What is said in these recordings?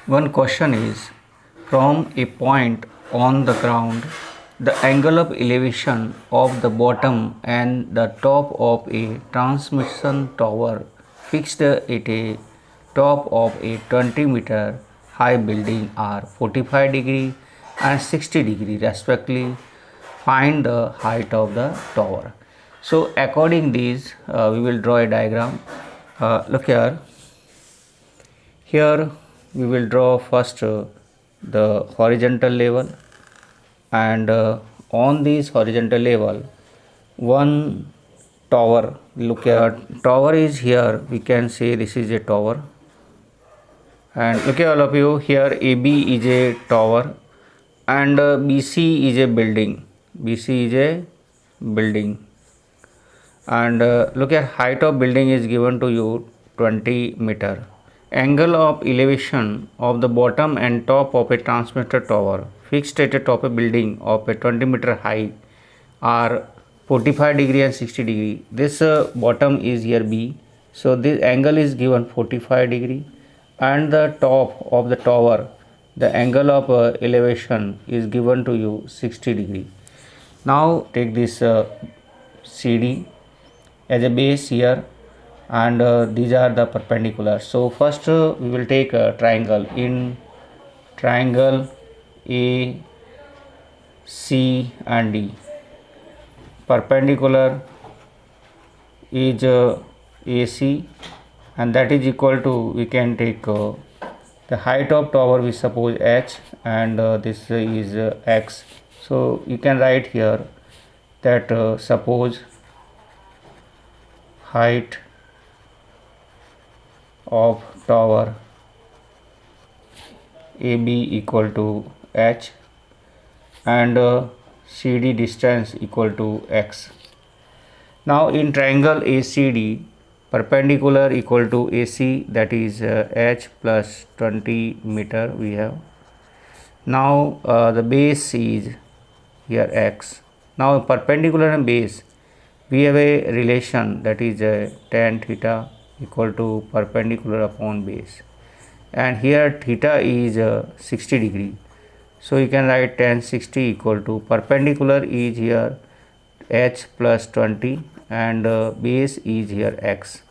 One question is, from a point on the ground, the angle of elevation of the bottom and the top of a transmission tower fixed at a top of a 20-meter high building are 45 degree and 60 degree respectively. Find the height of the tower. So according these, we will draw a diagram. Look here. Here we will draw first the horizontal level, and on this horizontal level one tower. Look at tower is here, we can say this is a tower, and look at all of you here, AB is a tower and BC is a building. BC is a building, and look at height of building is given to you 20 meter. Angle of elevation of the bottom and top of a transmitter tower fixed at the top of a building of a 20-meter high are 45 degree and 60 degree. This bottom is here B, so this angle is given 45 degree, and the top of the tower, the angle of elevation is given to you 60 degree. Now take this CD as a base here, and these are the perpendicular. So first we will take a triangle. In triangle A, C and D, perpendicular is AC, and that is equal to, we can take the height of tower, we suppose H, and this is X. So you can write here that suppose height of tower AB equal to H, and CD distance equal to X. Now in triangle ACD, perpendicular equal to AC, that is H plus 20 meter we have. Now the base is here X. Now perpendicular and base, we have a relation, that is tan theta equal to perpendicular upon base, and here theta is 60 degree. So you can write tan 60 equal to perpendicular is here H plus 20 and base is here X.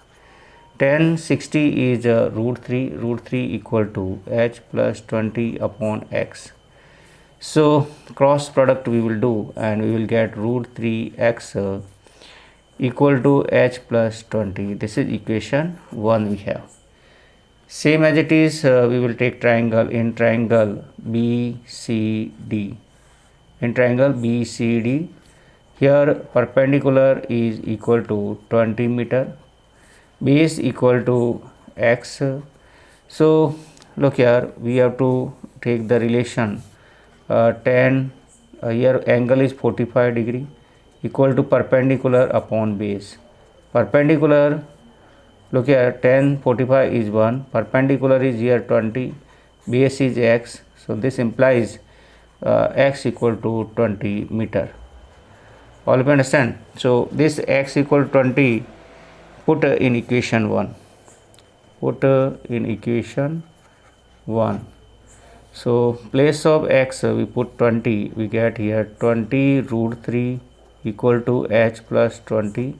Tan 60 is root 3 equal to H plus 20 upon X. So cross product we will do, and we will get root 3x equal to H plus 20. This is equation 1 we have. Same as it is, we will take triangle. In triangle BCD, in triangle BCD, here perpendicular is equal to 20 meter, base equal to X. So look here, we have to take the relation tan, here angle is 45 degree equal to perpendicular upon base. Perpendicular, look here, tan 45 is 1, perpendicular is here 20, base is X. So this implies X equal to 20 meter. All of you understand? So this X equal to 20, put in equation 1. Put in equation 1. So place of X we put 20, we get here 20 root 3 equal to H plus 20.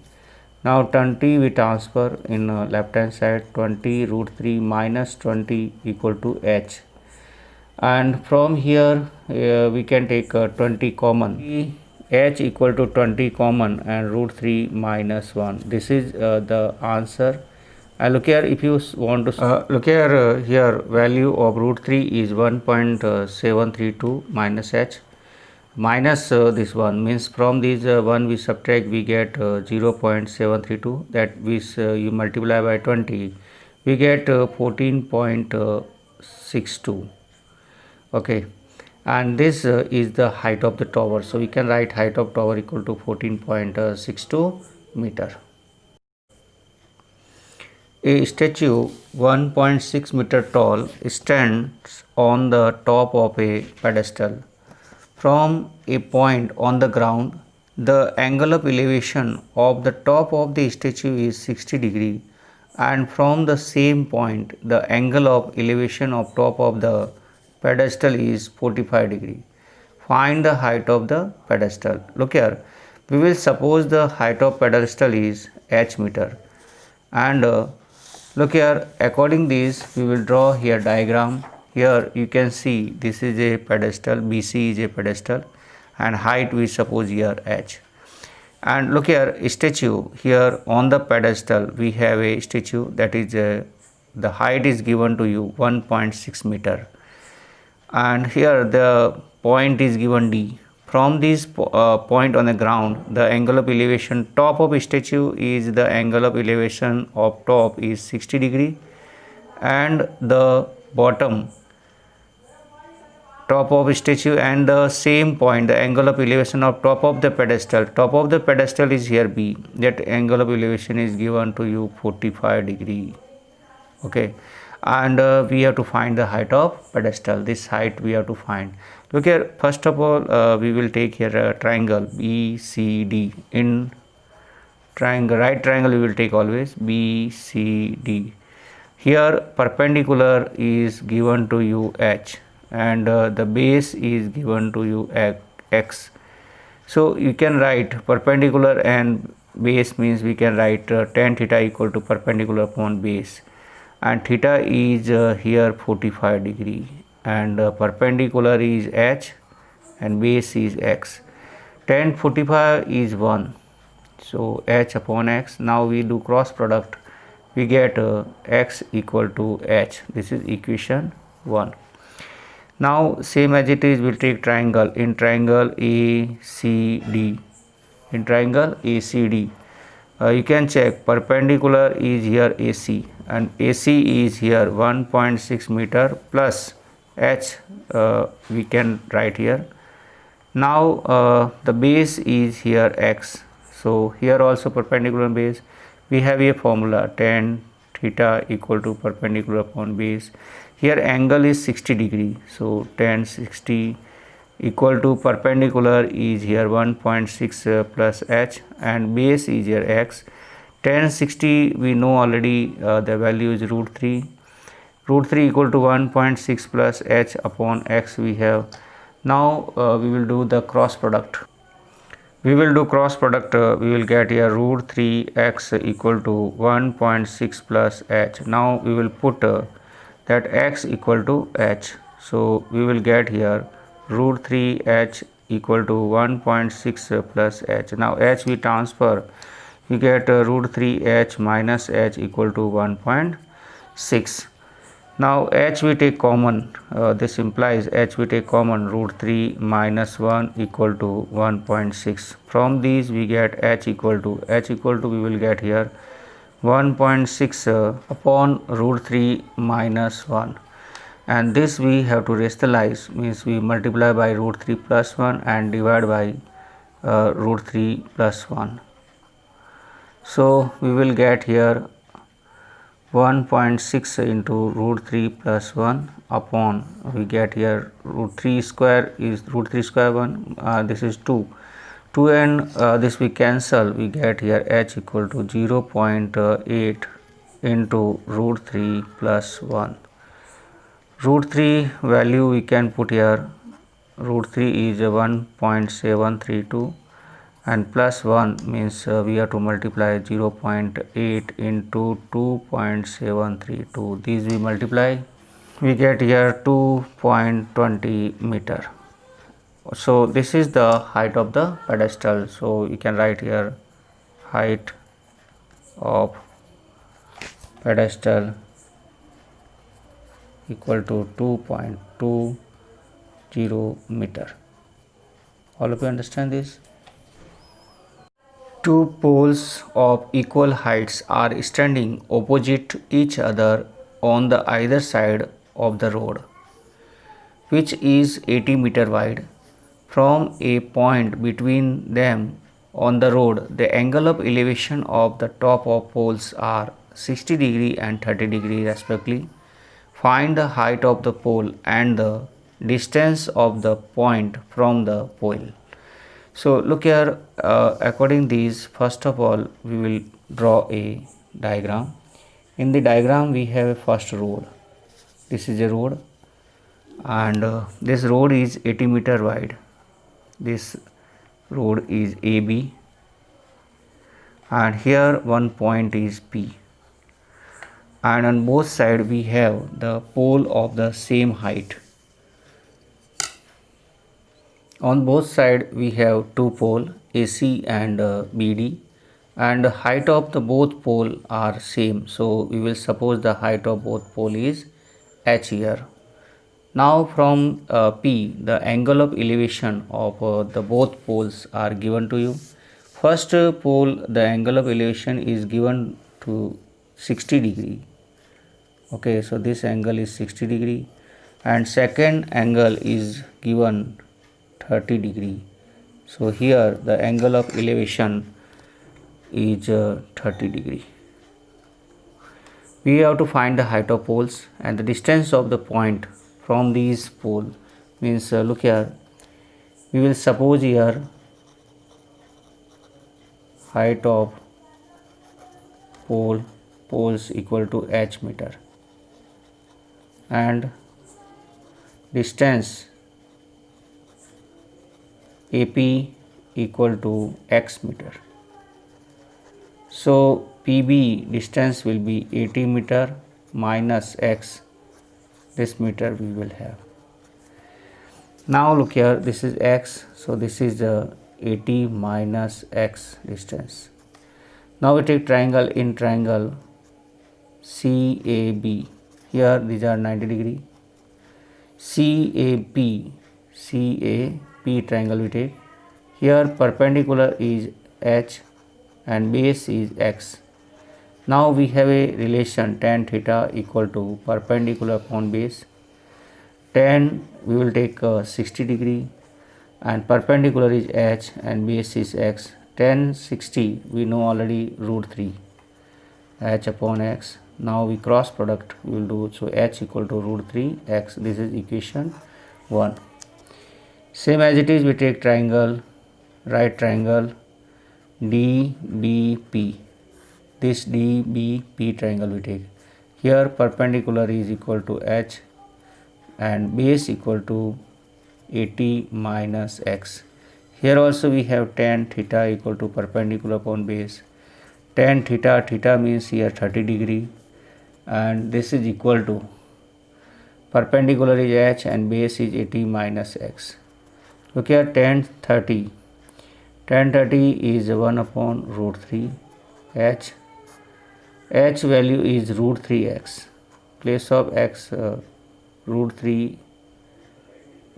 Now 20 we transfer in left hand side, 20 root 3 minus 20 equal to H, and from here we can take 20 common. H equal to 20 common and root 3 minus 1. This is the answer. And look here, if you want to look here, here value of root 3 is 1.732 minus H minus this one, means from this one we subtract, we get 0.732, that means you multiply by 20, we get 14.62. okay, and this is the height of the tower. So we can write height of tower equal to 14.62 meter. A statue 1.6 meter tall stands on the top of a pedestal. From a point on the ground, the angle of elevation of the top of the statue is 60 degree and from the same point the angle of elevation of top of the pedestal is 45 degree. Find the height of the pedestal. Look here, we will suppose the height of pedestal is h meter, and look here, according this we will draw here diagram. Here you can see this is a pedestal, BC is a pedestal, and height we suppose here h. And look here, statue, here on the pedestal we have a statue, that is the height is given to you 1.6 meter, and here the point is given D. From this point on the ground, the angle of elevation top of statue is, the angle of elevation of top is 60 degree, and the bottom top of statue and the same point the angle of elevation of top of the pedestal is here B, that angle of elevation is given to you 45 degree. Okay, and we have to find the height of pedestal. This height we have to find. Look here, first of all we will take here a triangle BCD. In triangle, right triangle, we will take always BCD. Here perpendicular is given to you h, and the base is given to you x. So you can write perpendicular and base, means we can write tan theta equal to perpendicular upon base, and theta is here 45 degree, and perpendicular is h and base is x. Tan 45 is 1, so h upon x. Now we do cross product, we get x equal to h. This is equation 1. Now same as it is, we'll take triangle. In triangle ACD, you can check perpendicular is here AC, and AC is here 1.6 meter plus h we can write here. Now the base is here x, so here also perpendicular base. We have a formula, tan theta equal to perpendicular upon base. Here angle is 60 degree, so tan 60 equal to perpendicular is here 1.6 plus h, and base is here x. Tan 60 we know already, the value is root 3. Root 3 equal to 1.6 plus h upon x we have. Now we will do the cross product. We will get here root 3x equal to 1.6 plus h. Now we will put that x equal to h. So we will get here root 3h equal to 1.6 plus h. Now h we transfer, we get root 3h minus h equal to 1.6. Now h we take common, this implies h we take common, root 3 minus 1 equal to 1.6. From these we get h equal to we will get here 1.6 upon root 3 minus 1, and this we have to rationalize, means we multiply by root 3 plus 1 and divide by root 3 plus 1. So we will get here 1.6 into root 3 plus 1 upon, we get here root 3 square is root 3 square 1, this is 2 and this we cancel, we get here h equal to 0.8 into root 3 plus 1. Root 3 value we can put here, root 3 is 1.732 and plus 1 means we have to multiply 0.8 into 2.732. These we multiply, we get here 2.20 meter. So this is the height of the pedestal. So you can write here height of pedestal equal to 2.20 meter. All of you understand this? Two poles of equal heights are standing opposite each other on the either side of the road, which is 80 meter wide. From a point between them on the road, the angle of elevation of the top of poles are 60 degree and 30 degree respectively. Find the height of the pole and the distance of the point from the pole. So look here, according these, first of all we will draw a diagram. In the diagram we have a first road. This is a road, and this road is 80 meter wide. This road is AB, and here one point is P, and on both sides we have the pole of the same height. On both sides we have two pole AC and BD, and the height of the both pole are same, so we will suppose the height of both pole is h here. Now from P, the angle of elevation of the both poles are given to you. First pole, the angle of elevation is given to 60 degree. Okay, so this angle is 60 degree, and second angle is given 30 degree. So here the angle of elevation is 30 degree. We have to find the height of poles and the distance of the point from these pole. Means look here, we will suppose here height of poles equal to h meter, and distance AP equal to x meter. So PB distance will be 80 meter minus x, this meter we will have. Now look here, this is x, so this is 80 minus x distance. Now we take triangle. In triangle CAB, here these are 90 degree. CAP triangle we take. Here perpendicular is h and base is x. Now we have a relation tan theta equal to perpendicular upon base. Tan we will take 60 degree, and perpendicular is h and base is x. Tan 60 we know already root 3 h upon x. Now we cross product we will do, so h equal to root 3 x. This is equation 1. Same as it is, we take triangle, right triangle DBP. This DBP triangle we take. Here perpendicular is equal to h and base equal to 80 minus x. Here also we have tan theta equal to perpendicular upon base. Tan theta means here 30 degree, and this is equal to perpendicular is h and base is 80 minus x. Look here, tan 30 is 1 upon root 3 h. H value is root 3x. Place of x root 3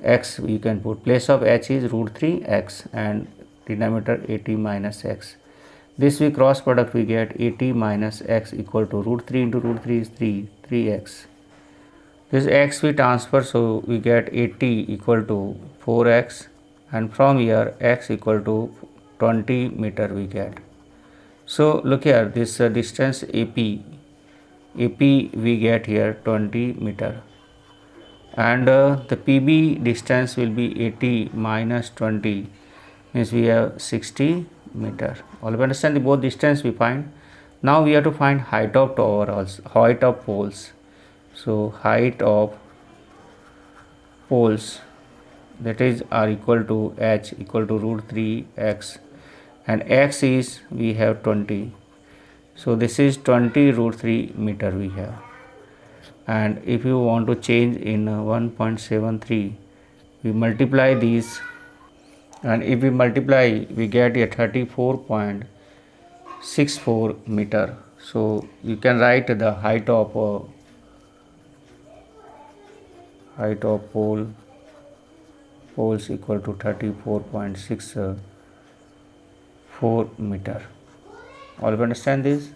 x you can put. Place of h is root 3x and denominator 80 minus x. This we cross product, we get 80 minus x equal to root 3 into root 3 is 3x. This x we transfer, so we get 80 equal to 4x, and from here x equal to 20 meter we get. So look here, this distance AP we get here 20 meter, and the PB distance will be 80 minus 20, means we have 60 meter. All of understand the both distance we find. Now we have to find height of tower also, height of poles. So height of poles, that is are equal to h equal to root 3x, and x is we have 20. So this is 20 root 3 meter we have. And if you want to change in 1.73, we multiply these, and if we multiply we get a 34.64 meter. So you can write the height of poles equal to 34.64 meter. All of understand this?